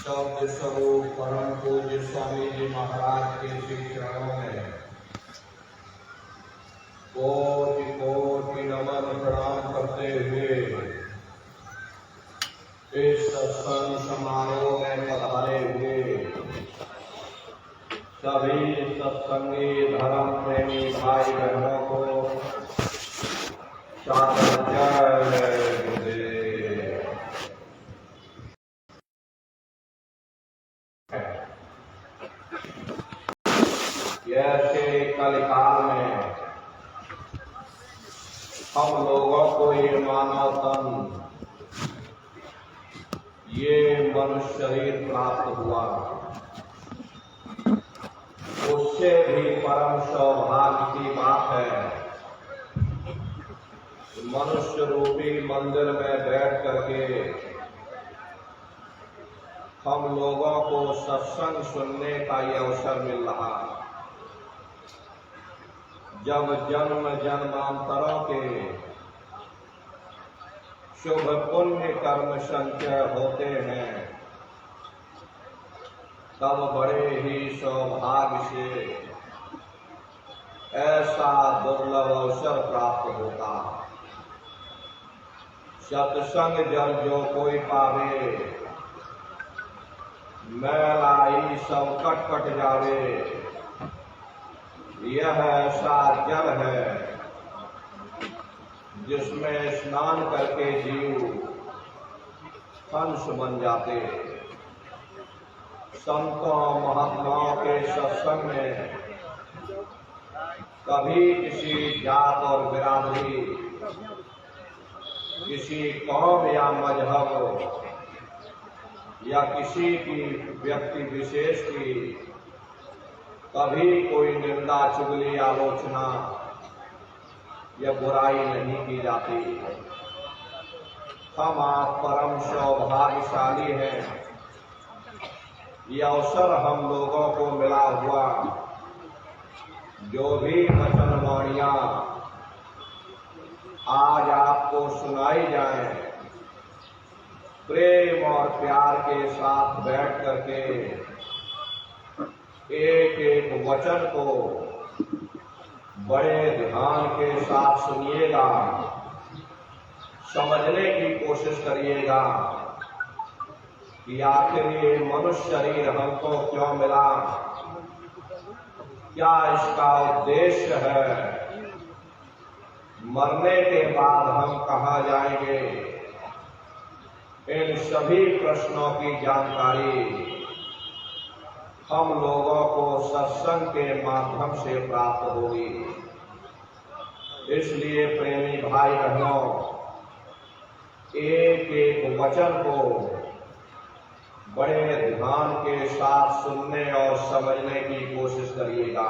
शब्द स्वरूप परम पूज्य स्वामी जी महाराज के श्री चरणों में कोटि कोटि नमन प्रणाम करते हुए इस सत्संग समारोह में पधारे हुए सभी सत्संगी धर्म प्रेमी भाई बहनों को सादर जय गुरुदेव। ऐसे कलिकाल में हम लोगों को ये मानव तन, ये मनुष्य शरीर प्राप्त हुआ, उससे भी परम सौभाग्य की बात है। मनुष्य रूपी मंदिर में बैठ करके हम लोगों को सत्संग सुनने का ये अवसर मिल रहा। जब जन्म जन्मांतरों के शुभ पुण्य कर्म संचय होते हैं, तब बड़े ही सौभाग्य से ऐसा दुर्लभ अवसर प्राप्त होता। सत्संग जब जो कोई पावे, मैलाई सब कट कट जावे। यह ऐसा जल है जिसमें स्नान करके जीव हंस बन जाते। संतों महात्माओं के सत्संग में कभी किसी जात और बिरादरी, किसी कौम या मजहब या किसी की व्यक्ति विशेष की कभी कोई निंदा चुगली आलोचना या बुराई नहीं की जाती। हम आप परम सौभाग्यशाली हैं। ये अवसर हम लोगों को मिला हुआ। जो भी वचन वाणियां आज आपको सुनाई जाएं, प्रेम और प्यार के साथ बैठ करके एक एक वचन को बड़े ध्यान के साथ सुनिएगा, समझने की कोशिश करिएगा कि आखिर ये मनुष्य शरीर हमको क्यों मिला, क्या इसका उद्देश्य है, मरने के बाद हम कहाँ जाएंगे। इन सभी प्रश्नों की जानकारी हम लोगों को सत्संग के माध्यम से प्राप्त होगी। इसलिए प्रेमी भाई बहनों, एक एक वचन को बड़े ध्यान के साथ सुनने और समझने की कोशिश करिएगा,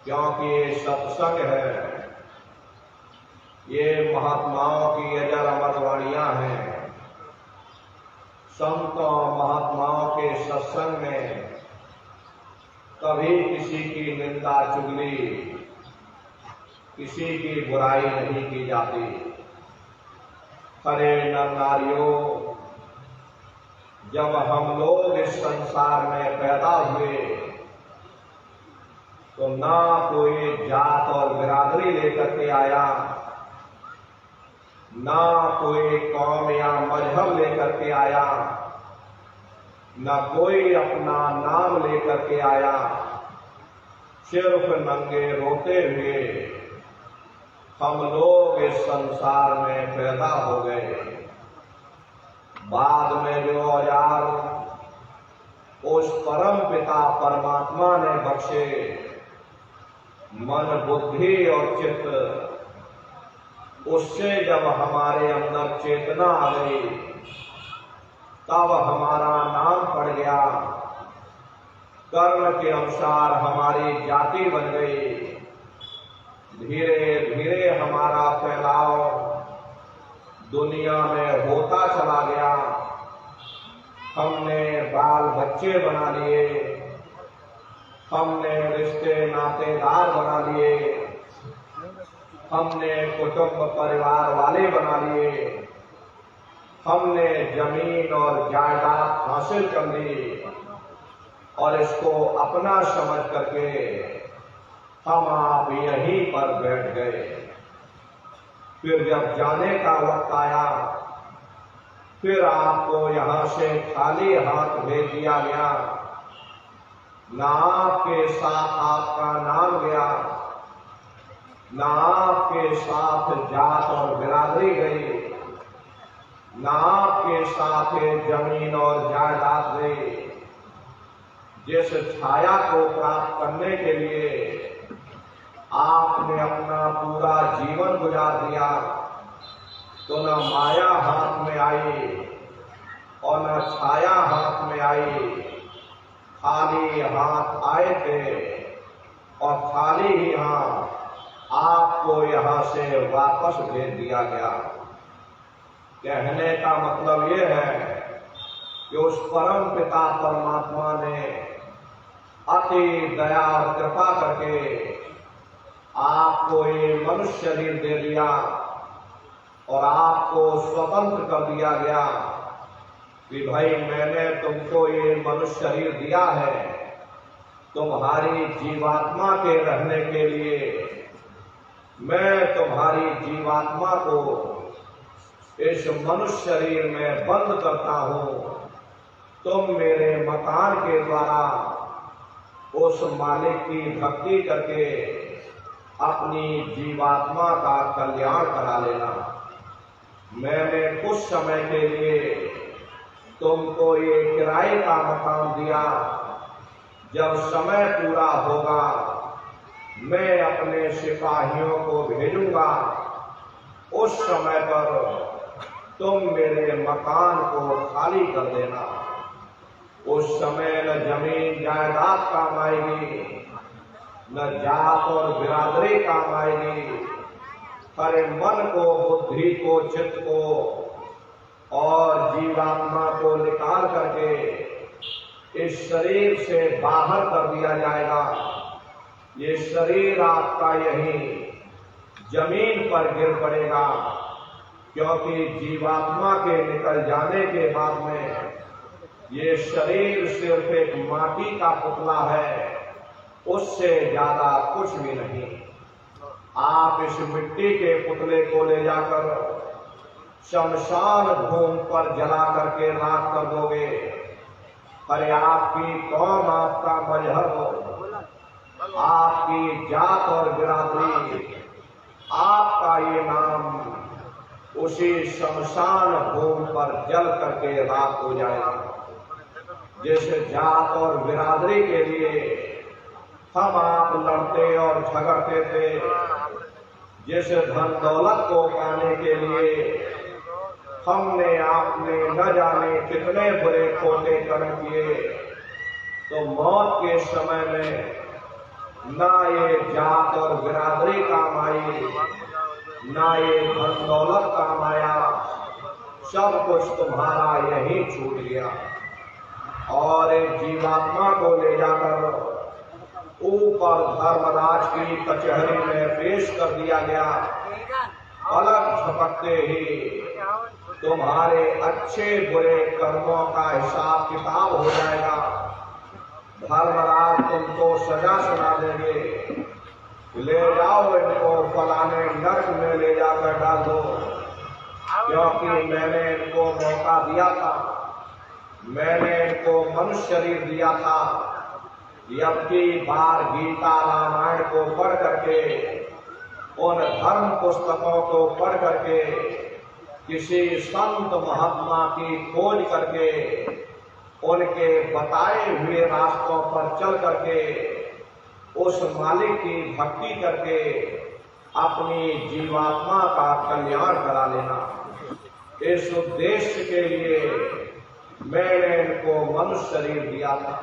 क्योंकि ये सत्संग है। ये महात्माओं की अजर अमर वाणियां हैं। संतों महात्माओं के सत्संग में कभी किसी की निंदा चुगली, किसी की बुराई नहीं की जाती। हरे नर नारियों, जब हम लोग इस संसार में पैदा हुए तो ना कोई जात और बिरादरी लेकर के आया, ना कोई कौम या मजहब लेकर के आया, ना कोई अपना नाम लेकर के आया। सिर्फ नंगे रोते हुए हम लोग इस संसार में पैदा हो गए। बाद में जो औजार उस परम पिता परमात्मा ने बख्शे, मन बुद्धि और चित्त, उससे जब हमारे अंदर चेतना आ गई, तब हमारा नाम पड़ गया। कर्म के अनुसार हमारी जाति बन गई। धीरे धीरे हमारा फैलाव दुनिया में होता चला गया। हमने बाल बच्चे बना लिए, हमने रिश्ते नातेदार बना लिए, हमने कुटुंब परिवार वाले बना लिए। हमने जमीन और जायदाद हासिल कर ली और इसको अपना समझ करके हम आप यहीं पर बैठ गए। फिर जब जाने का वक्त आया, फिर आपको यहां से खाली हाथ भेज दिया गया। ना आपके साथ आपका नाम गया, ना आपके साथ जात और बिरादरी गई, ना आपके साथ जमीन और जायदाद गई। जिस छाया को प्राप्त करने के लिए आपने अपना पूरा जीवन गुजार दिया, तो न माया हाथ में आई और न छाया हाथ में आई। खाली हाथ आए थे और खाली ही हाथ आपको यहां से वापस भेज दिया गया। कहने का मतलब ये है कि उस परम पिता परमात्मा ने अति दया और कृपा करके आपको ये मनुष्य शरीर दे दिया और आपको स्वतंत्र कर दिया गया कि भाई मैंने तुमको ये मनुष्य शरीर दिया है तुम्हारी जीवात्मा के रहने के लिए। मैं तुम्हारी जीवात्मा को इस मनुष्य शरीर में बंद करता हूं। तुम मेरे मकान के द्वारा उस मालिक की भक्ति करके अपनी जीवात्मा का कल्याण करा लेना। मैंने कुछ समय के लिए तुमको ये किराए का मकान दिया। जब समय पूरा होगा मैं अपने सिपाहियों को भेजूंगा। उस समय पर तुम मेरे मकान को खाली कर देना। उस समय न जमीन जायदाद काम आएगी, न जात और बिरादरी काम आएगी। हरे मन को, बुद्धि को, चित्त को और जीवात्मा को निकाल करके इस शरीर से बाहर कर दिया जाएगा। ये शरीर आपका यहीं जमीन पर गिर पड़ेगा, क्योंकि जीवात्मा के निकल जाने के बाद में ये शरीर सिर्फ एक माटी का पुतला है, उससे ज्यादा कुछ भी नहीं। आप इस मिट्टी के पुतले को ले जाकर शमशान भूमि पर जला करके राख कर दोगे। अरे आपकी कौम, आपका मजहब, आपकी जात और बिरादरी, आपका ये नाम उसी शमशान भूमि पर जल करके राख हो जाएगा। जिस जात और बिरादरी के लिए हम आप लड़ते और झगड़ते थे, जिस धन दौलत को पाने के लिए हमने आपने न जाने कितने बुरे खोटे कर्म किए, तो मौत के समय में ना ये जात और बिरादरी काम आई, ना ये धन दौलत काम आया। सब कुछ तुम्हारा यहीं छूट गया और एक जीवात्मा को ले जाकर ऊपर धर्मराज की कचहरी में पेश कर दिया गया। पलक झपकते ही तुम्हारे अच्छे बुरे कर्मों का हिसाब किताब हो जाएगा। धर्मराज तुमको सजा सुना देंगे। ले जाओ इनको फलाने नर्क में ले जाकर डाल दो, क्योंकि मैंने इनको मौका दिया था, मैंने इनको मनुष्य शरीर दिया था। यबकी बार गीता रामायण को पढ़ करके, उन धर्म पुस्तकों को पढ़ करके, किसी संत महात्मा की खोज करके, उनके बताए हुए रास्तों पर चल करके, उस मालिक की भक्ति करके अपनी जीवात्मा का कल्याण करा लेना। इस उद्देश्य के लिए मैंने इनको मनुष्य शरीर दिया था,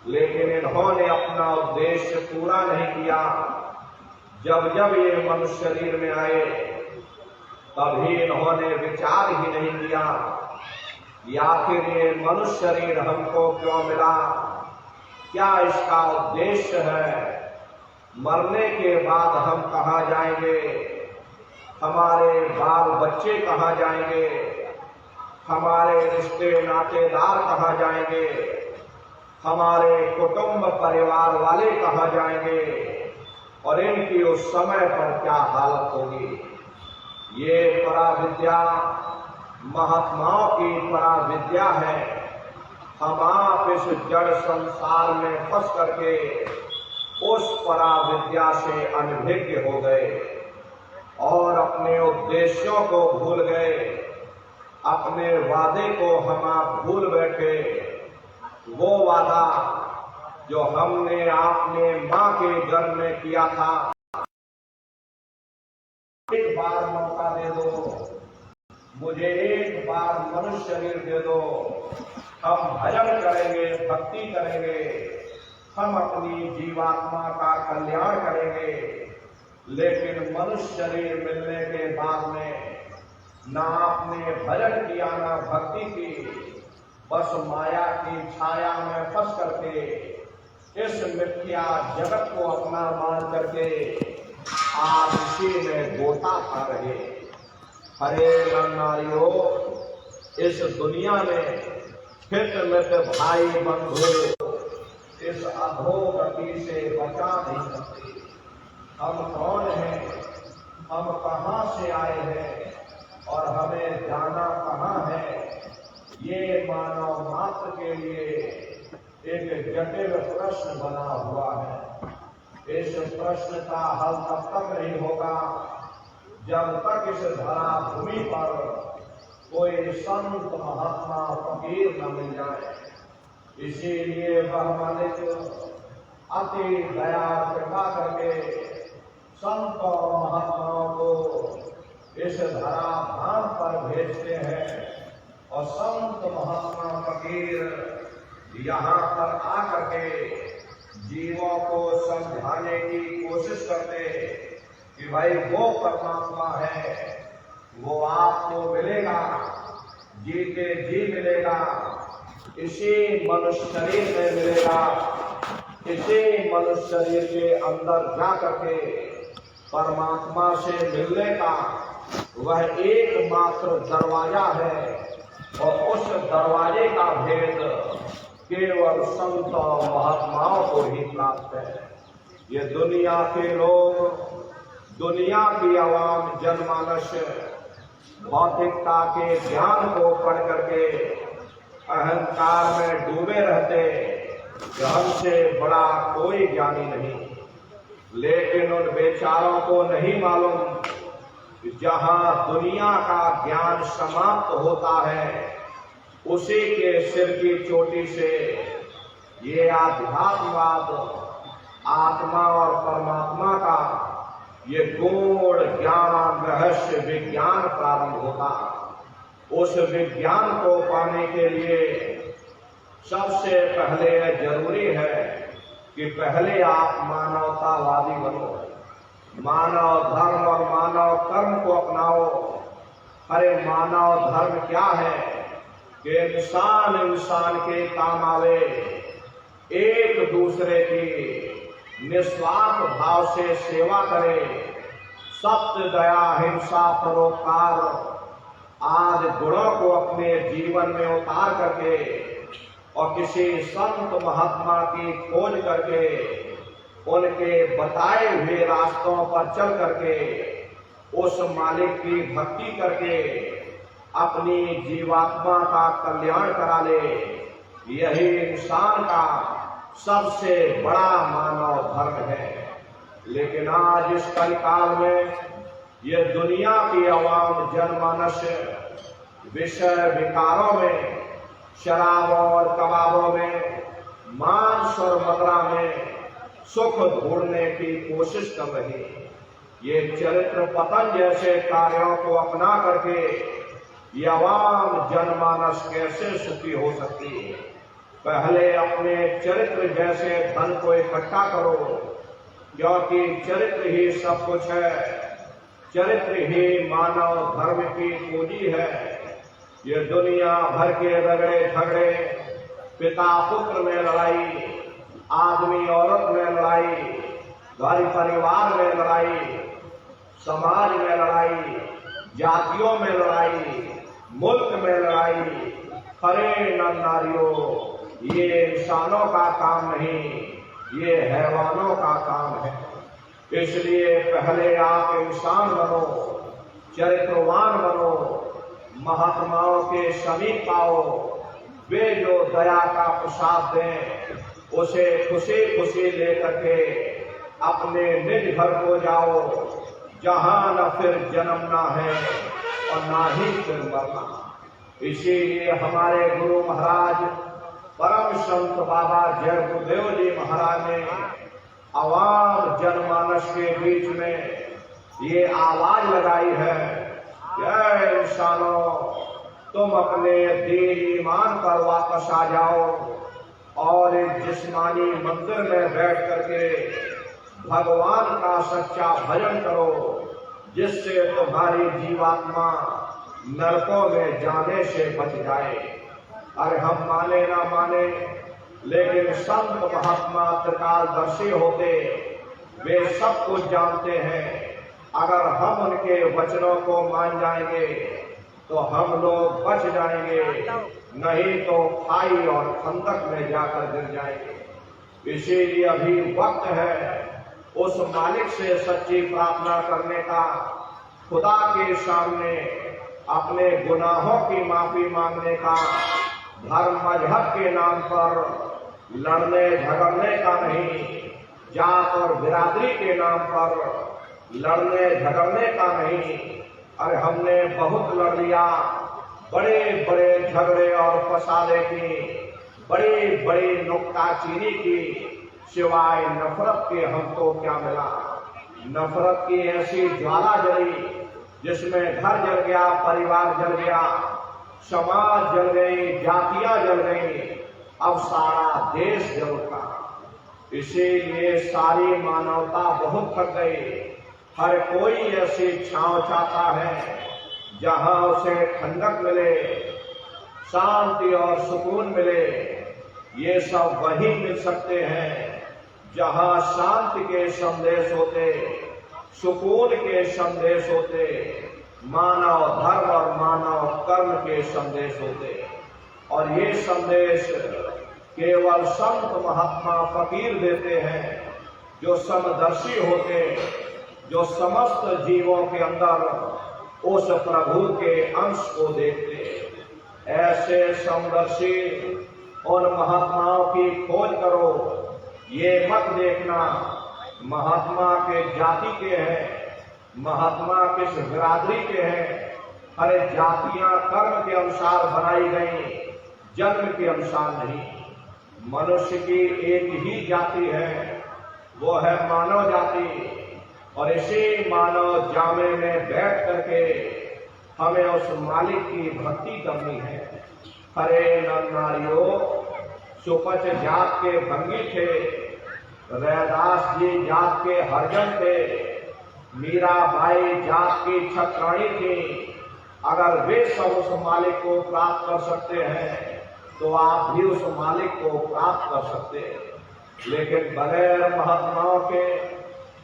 लेकिन इन्होंने अपना उद्देश्य पूरा नहीं किया। जब जब ये मनुष्य शरीर में आए, तभी इन्होंने विचार ही नहीं किया कि आखिर ये मनुष्य शरीर हमको क्यों मिला, क्या इसका उद्देश्य है, मरने के बाद हम कहाँ जाएंगे, हमारे बाल बच्चे कहाँ जाएंगे, हमारे रिश्ते नातेदार कहाँ जाएंगे, हमारे कुटुंब परिवार वाले कहाँ जाएंगे और इनकी उस समय पर क्या हालत होगी। ये पराविद्या महात्माओं की पराविद्या है। हम आप इस जड़ संसार में फंस करके उस पराविद्या से अनभिज्ञ हो गए और अपने उद्देश्यों को भूल गए, अपने वादे को हम आप भूल बैठे। वो वादा जो हमने आपने मां के गर्भ में किया था, एक बार मौका दे दो, मुझे एक बार मनुष्य शरीर दे दो, हम भजन करेंगे, भक्ति करेंगे, हम अपनी जीवात्मा का कल्याण करेंगे। लेकिन मनुष्य शरीर मिलने के बाद में ना आपने भजन किया ना भक्ति की, बस माया की छाया में फंस करके इस मिथ्या जगत को अपना मान करके आप इसी में गोता खा रहे। हरे नारियो, इस दुनिया में हित मित भाई बंधु इस अधोगति से बचा नहीं सकते। हम कौन हैं, हम कहाँ से आए हैं और हमें जाना कहाँ है, ये मानव मात्र के लिए एक जटिल प्रश्न बना हुआ है। इस प्रश्न का हल तब तक नहीं होगा जब तक इस धरा भूमि पर कोई संत महात्मा फकीर न मिल जाए। इसीलिए वह मालिक अति दया कृपा करके संत और महात्माओं को इस धरा धाम पर भेजते हैं और संत महात्मा फकीर यहाँ पर आकर के जीवों को समझाने की कोशिश करते कि भाई वो परमात्मा है, वो आपको मिलेगा, जीते जी मिलेगा, इसी मनुष्य शरीर में मिलेगा। इसी मनुष्य शरीर के अंदर जा करके परमात्मा से मिलने का वह एकमात्र दरवाजा है और उस दरवाजे का भेद केवल संत महात्माओं को ही प्राप्त है। ये दुनिया के लोग, दुनिया की आवाम जनमानस भौतिकता के ज्ञान को पढ़ करके अहंकार में डूबे रहते कि हमसे बड़ा कोई ज्ञानी नहीं। लेकिन उन बेचारों को नहीं मालूम कि जहां दुनिया का ज्ञान समाप्त होता है, उसी के सिर की चोटी से ये आध्यात्मवाद, आत्मा और परमात्मा का ये गूढ़ ज्ञान, रहस्य विज्ञान प्रारंभ होता। उस विज्ञान को पाने के लिए सबसे पहले जरूरी है कि पहले आप मानवतावादी बनो, मानव धर्म और मानव कर्म को अपनाओ। अरे मानव धर्म क्या है कि इंसान इंसान के काम आवे, एक दूसरे की निस्वार्थ भाव से सेवा करे, सत्य दया हिंसा परोपकार आदि गुणों को अपने जीवन में उतार करके और किसी संत महात्मा की खोज करके उनके बताए हुए रास्तों पर चल करके उस मालिक की भक्ति करके अपनी जीवात्मा का कल्याण करा ले। यही इंसान का सबसे बड़ा मानव धर्म है। लेकिन आज इस कलिकाल में ये दुनिया की आवाम जनमानस विषय विकारों में, शराब और कबाबों में, मांस और मदिरा में सुख ढूंढने की कोशिश कर रही। ये चरित्र पतन जैसे कार्यों को अपना करके ये आवाम जनमानस कैसे सुखी हो सकती है। पहले अपने चरित्र जैसे धन को इकट्ठा करो, क्योंकि चरित्र ही सब कुछ है। चरित्र ही मानव धर्म की पूंजी है। ये दुनिया भर के रगड़े झगड़े, पिता पुत्र में लड़ाई, आदमी औरत में लड़ाई, घर परिवार में लड़ाई, समाज में लड़ाई, जातियों में लड़ाई, मुल्क में लड़ाई। अरे नर नारियों, ये इंसानों का काम नहीं, ये हैवानों का काम है। इसलिए पहले आप इंसान बनो, चरित्रवान बनो, महात्माओं के समीप आओ। वे जो दया का प्रसाद दें उसे खुशी खुशी लेकर के अपने निज घर को जाओ, जहां न फिर जन्मना है और ना ही फिर मरना। इसीलिए हमारे गुरु महाराज परम संत बाबा जय गुरुदेव जी महाराज ने आवाम जनमानस के बीच में ये आवाज लगाई है, जय इंसानों, तुम अपने दीन ईमान पर वापस आ जाओ और इस जिस्मानी मंदिर में बैठ करके भगवान का सच्चा भजन करो, जिससे तुम्हारी जीवात्मा नरकों में जाने से बच जाए। अरे हम माने ना माने, लेकिन संत महात्मा त्रिकालदर्शी होते, वे सब कुछ जानते हैं। अगर हम उनके वचनों को मान जाएंगे तो हम लोग बच जाएंगे, नहीं तो खाई और खंदक में जाकर गिर जाएंगे। इसीलिए अभी वक्त है उस मालिक से सच्ची प्रार्थना करने का, खुदा के सामने अपने गुनाहों की माफी मांगने का, धर्म मजहब के नाम पर लड़ने झगड़ने का नहीं, जात और बिरादरी के नाम पर लड़ने झगड़ने का नहीं। अरे हमने बहुत लड़ लिया, बड़े बड़े झगड़े और फसादे की, बड़ी बड़ी नुक्ताचीनी की, सिवाय नफरत के हमको क्या मिला। नफरत की ऐसी ज्वाला जली जिसमें घर जल गया, परिवार जल गया, समाज जल गई, जातियां जल गई, अब सारा देश जल उठा। इसीलिए सारी मानवता बहुत थक गई। हर कोई ऐसी छांव चाहता है जहां उसे ठंडक मिले, शांति और सुकून मिले। ये सब वही मिल सकते हैं जहां शांति के संदेश होते, सुकून के संदेश होते, मानव धर्म और मानव कर्म के संदेश होते। और ये संदेश केवल संत महात्मा फकीर देते हैं, जो समदर्शी होते, जो समस्त जीवों के अंदर उस प्रभु के अंश को देखते। ऐसे समदर्शी उन महात्माओं की खोज करो। ये मत देखना महात्मा के जाति के हैं, महात्मा किस बिरादरी के हैं। अरे जातियां कर्म के अनुसार बनाई गई, जन्म के अनुसार नहीं। मनुष्य की एक ही जाति है, वो है मानव जाति। और इसी मानव जामे में बैठ करके हमें उस मालिक की भक्ति करनी है। हरे नर नारियों, सुपच जात के भंगी थे, रैदास जी जात के हरजन थे, मीराबाई जात की छत्राणी थी। अगर वे सब उस मालिक को प्राप्त कर सकते हैं तो आप भी उस मालिक को प्राप्त कर सकते हैं। लेकिन बगैर महात्माओं के,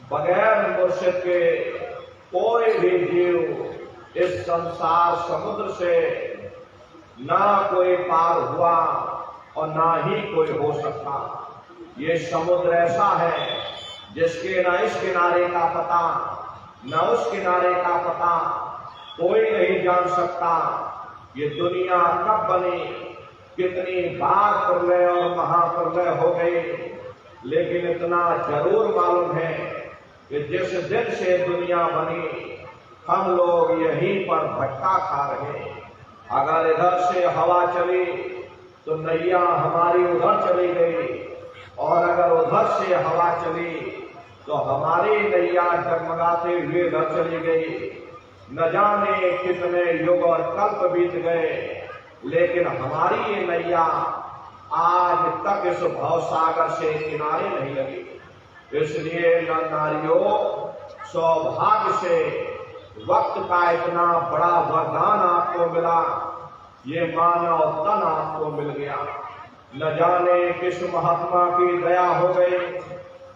बगैर मुर्शिद के कोई भी जीव इस संसार समुद्र से ना कोई पार हुआ और ना ही कोई हो सकता। ये समुद्र ऐसा है जिसके ना इस किनारे का पता, ना उस किनारे का पता कोई नहीं जान सकता। ये दुनिया कब बनी, कितनी बार प्रलय और महाप्रलय हो गई, लेकिन इतना जरूर मालूम है कि जिस दिन से दुनिया बनी हम लोग यहीं पर भटका खा रहे हैं। अगर इधर से हवा चली तो नैया हमारी उधर चली गई, और अगर उधर से हवा चली तो हमारी नैया जगमगाते हुए उधर चली गई। न जाने कितने युग और कल्प बीत गए, लेकिन हमारी ये नैया आज तक इस भवसागर से किनारे नहीं लगी। इसलिए नारियों, सौभाग्य से वक्त का इतना बड़ा वरदान आपको मिला, ये मानव तन आपको मिल गया। न जाने किस महात्मा की दया हो गई,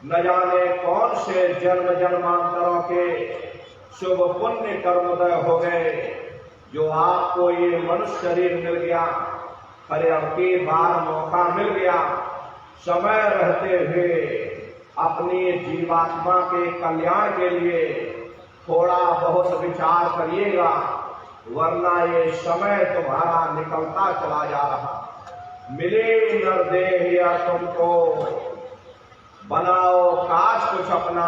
न जाने कौन से जन्म जन्मांतरों के शुभ पुण्य कर्मोदय हो गए, जो आपको ये मनुष्य शरीर मिल गया, अरे अब की बार मौका मिल गया, समय रहते हुए अपनी जीवात्मा के कल्याण के लिए थोड़ा बहुत विचार करिएगा, वरना ये समय तुम्हारा निकलता चला जा रहा। मिले नरदेह तुमको, बनाओ काश कुछ अपना,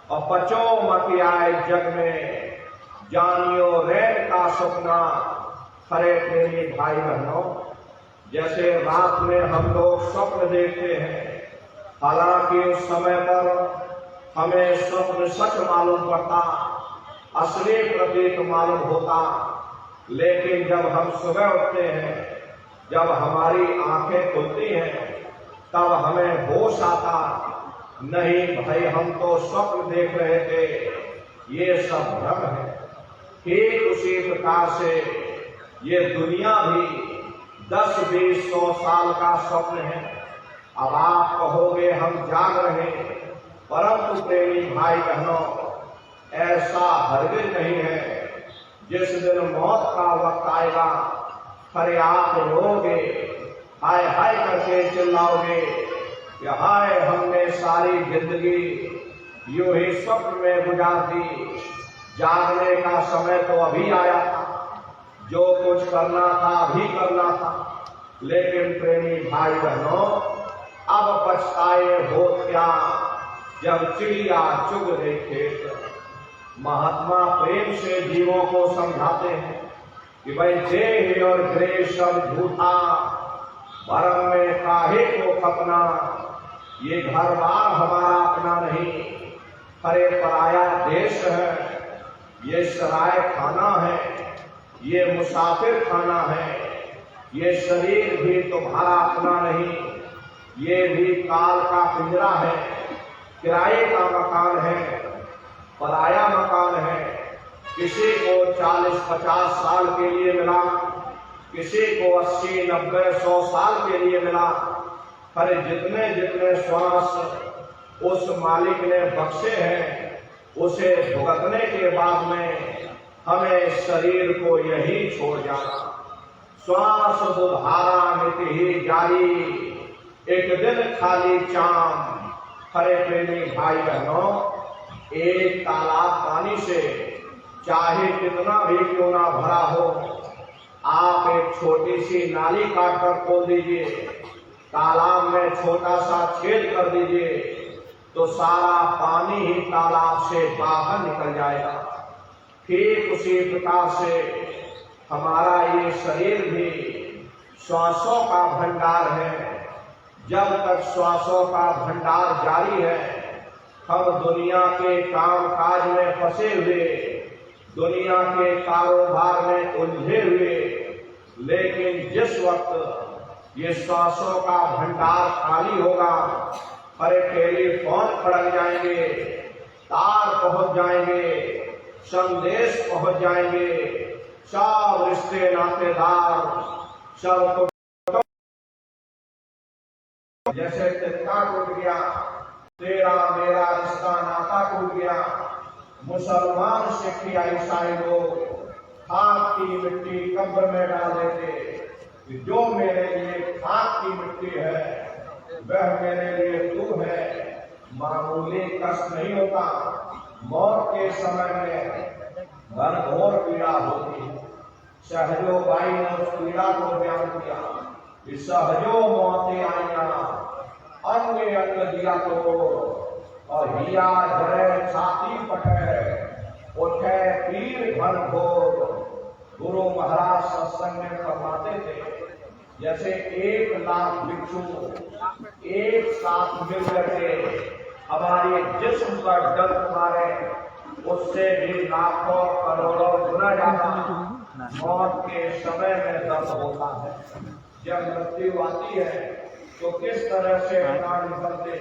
और बचो मत आए जग में, जानियो रैन का सपना। हरे प्रेमी भाई बहनों, जैसे रात में हम लोग स्वप्न देखते हैं, हालांकि उस समय पर हमें स्वप्न सच मालूम पड़ता, असली प्रतीत मालूम होता, लेकिन जब हम सुबह उठते हैं, जब हमारी आंखें खुलती हैं, तब हमें होश आता, नहीं भाई हम तो स्वप्न देख रहे थे, ये सब भ्रम है। ठीक उसी प्रकार से ये दुनिया भी 10, 20, 100 साल का स्वप्न है। अब आप कहोगे हम जाग रहे हैं, परंतु प्रेमी भाई बहनों, ऐसा हरगिज नहीं है। जिस दिन मौत का वक्त आएगा, अरे आप रोगे, हाय हाय करके चिल्लाओगे कि हाय हमने सारी जिंदगी यूं ही स्वप्न में गुजार दी, जागने का समय तो अभी आया था, जो कुछ करना था अभी करना था। लेकिन प्रेमी भाई बहनों, अब पछताए हो क्या जब चिड़िया चुग गई खेत। महात्मा प्रेम से जीवों को समझाते हैं कि भाई देह और ग्रेह सब झूठा, भरम में काहे को खपना, ये घर बार हमारा अपना नहीं, हरे पराया देश है, ये सराय खाना है, ये मुसाफिर खाना है, ये शरीर भी तुम्हारा अपना नहीं, ये भी काल का पिंजरा है, किराए का मकान है, पराया मकान है। किसी को 40-50 साल के लिए मिला, किसी को 80-90-100 साल के लिए मिला। पर जितने जितने श्वास उस मालिक ने बख्शे हैं, उसे भुगतने के बाद में हमें शरीर को यही छोड़ जाना। श्वास बुधारा नित ही जारी, एक दिन खाली चाम। हरे प्रेमी भाई बहनों, एक तालाब पानी से चाहे कितना भी क्यों ना भरा हो, आप एक छोटी सी नाली काटकर खोल दीजिए, तालाब में छोटा सा छेद कर दीजिए, तो सारा पानी ही तालाब से बाहर निकल जाएगा। ठीक उसी प्रकार से हमारा ये शरीर भी श्वासों का भंडार है। जब तक श्वासों का भंडार जारी है, हम दुनिया के काम काज में फंसे हुए, दुनिया के कारोबार में उलझे हुए, लेकिन जिस वक्त ये श्वासों का भंडार खाली होगा, अरे टेलीफोन खड़क जाएंगे, तार पहुंच जाएंगे, संदेश पहुंच जाएंगे, सब रिश्ते नातेदार सब जैसे तिनका टूट गया, तेरा मेरा रिश्ता नाता टूट गया। मुसलमान सिख ईसाई लोग खाक की मिट्टी कब्र में डाल देते, जो मेरे लिए खाक की मिट्टी है वह मेरे लिए तू है। मामूली कष्ट नहीं होता, मौत के समय में घनघोर पीड़ा होती है। सहजो बाई ने उस पीड़ा को बयान किया कि सहजो मौतें आईया, अंग अंग दिया तो, और हिया जरे छाती पटे, उठे पीर घन घोर। गुरु महाराज सत्संग में फरमाते थे, जैसे 1 लाख भिक्षु एक साथ मिल करके हमारे जिस्म पर डंक मारे, उससे भी लाखों करोड़ों गुना ज्यादा मौत के समय में दर्द होता है। जब मृत्यु आती है तो किस तरह से प्राण निकलते,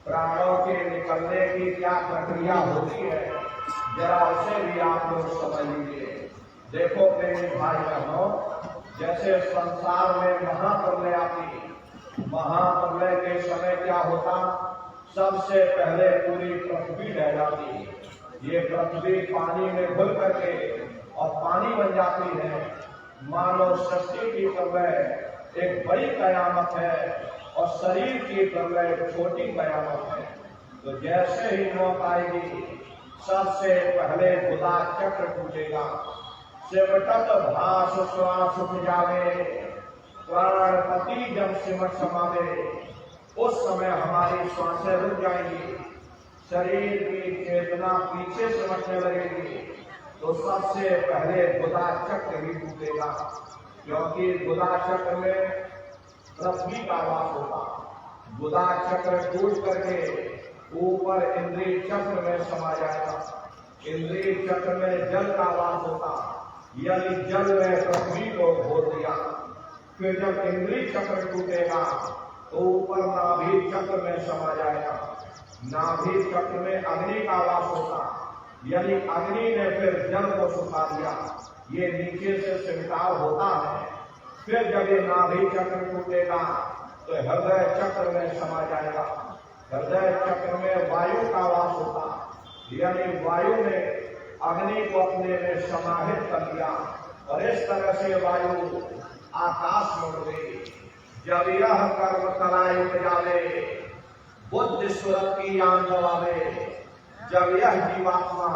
प्राणों के निकलने की क्या प्रक्रिया होती है, जरा उसे भी आप लोग समझ लीजिए। देखो प्रेमी भाई बहनों, जैसे संसार में महाप्रलय आती, महाप्रलय के समय क्या होता, सबसे पहले पूरी पृथ्वी ढह जाती। ये पृथ्वी पानी में घुल करके और पानी बन जाती है। मानव सृष्टि की तरह एक बड़ी कयामत है और शरीर की तरह एक छोटी कयामत है। तो जैसे ही मौत आएगी, सबसे पहले खुदा चक्र टूटेगा। सिमटत भास श्वास उठ जावे, प्राणपति जब सिमट समावे, उस समय हमारी श्वासें रुक जाएंगी, शरीर की चेतना पीछे सिमटने लगेगी। तो सबसे पहले खुदा चक्र ही टूटेगा, क्योंकि खुदा चक्र में पृथ्वी का वास होता। खुदा चक्र टूट करके ऊपर इंद्रिय चक्र में समा जाएगा। इंद्रिय चक्र में जल का वास होता, यानी जल में पृथ्वी को घोल दिया। फिर जब इंद्रिय चक्र टूटेगा तो ऊपर नाभि चक्र में समा जाएगा। नाभि चक्र में अग्नि का वास होता, यानी अग्नि ने फिर जल को सुखा दिया। ये नीचे से सिमटाव होता है। फिर जब ये नाभि चक्र टूटेगा तो हृदय चक्र में समा जाएगा। हृदय चक्र में वायु का वास होता, यानी वायु ने अग्नि को अपने में समाहित कर दिया और इस तरह से वायु आकाश में उड़ गई। जब यह कर्म तराई उपजावे, बुद्धि सुरत की यान दबावे, जब यह जीवात्मा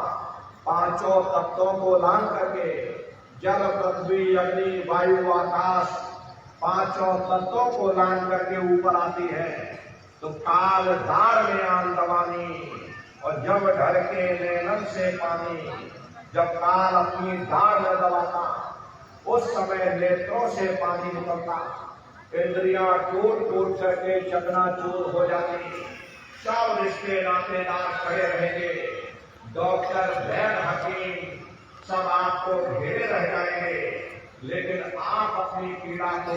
पांचों तत्वों को लांग करके जल पृथ्वी अग्नि वायु आकाश पांचों तत्वों को लांग करके ऊपर आती है, तो काल दार में आन दबानी और जब ढल के नैनन से पानी, जब काल अपनी दार में दबाता उस समय नेत्रों से पानी निकलता। इंद्रियां टूट टूट करके चकनाचूर हो जाती। सब रिश्ते नातेदार खड़े रहेंगे, डॉक्टर वैद्य हकीम सब आपको घेरे रह जाएंगे, लेकिन आप अपनी पीड़ा को